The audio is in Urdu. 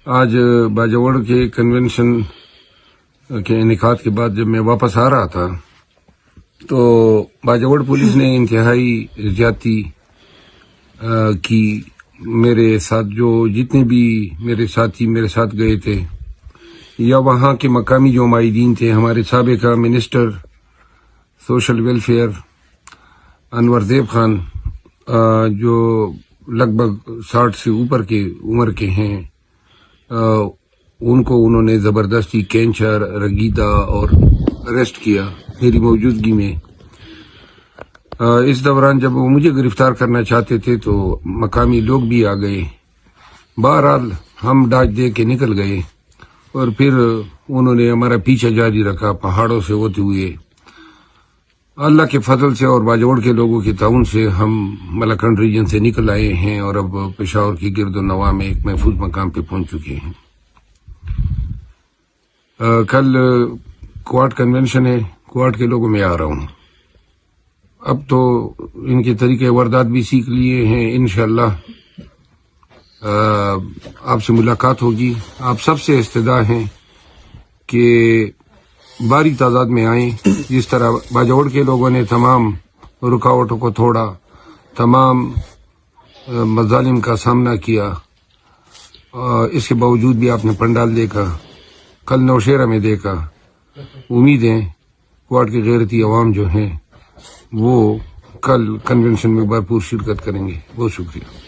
آج باجوڑ کے کنونشن کے انعقاد کے بعد جب میں واپس آ رہا تھا تو باجوڑ پولیس نے انتہائی زیادتی کی میرے ساتھ. جو جتنے بھی میرے ساتھی میرے ساتھ گئے تھے یا وہاں کے مقامی جو معاہدین تھے، ہمارے سابقہ منسٹر سوشل ویلفیئر انور دیب خان جو لگ بھگ 60 سے اوپر کے عمر کے ہیں، ان کو انہوں نے زبردستی کینچر، رگیدہ اور اریسٹ کیا میری موجودگی میں. اس دوران جب وہ مجھے گرفتار کرنا چاہتے تھے تو مقامی لوگ بھی آ گئے. بہرحال ہم ڈاج دے کے نکل گئے اور پھر انہوں نے ہمارا پیچھا جاری رکھا پہاڑوں سے ہوتے ہوئے. اللہ کے فضل سے اور باجوڑ کے لوگوں کے تعاون سے ہم ملاکنڈ ریجن سے نکل آئے ہیں اور اب پشاور کی گرد و نواح میں ایک محفوظ مقام پہ پہنچ چکے ہیں. کل کوارٹ کنونشن ہے، کوارٹ کے لوگوں میں آ رہا ہوں. اب تو ان کے طریقے واردات بھی سیکھ لیے ہیں. انشاءاللہ آپ سے ملاقات ہوگی. آپ سب سے استدعا ہیں کہ باری تعداد میں آئیں. جس طرح باجوڑ کے لوگوں نے تمام رکاوٹوں کو توڑا، تمام مظالم کا سامنا کیا، اس کے باوجود بھی آپ نے پنڈال دیکھا، کل نوشہرہ میں دیکھا. امید ہے کوارٹ کی غیرتی عوام جو ہیں وہ کل کنونشن میں بھرپور شرکت کریں گے. بہت شکریہ.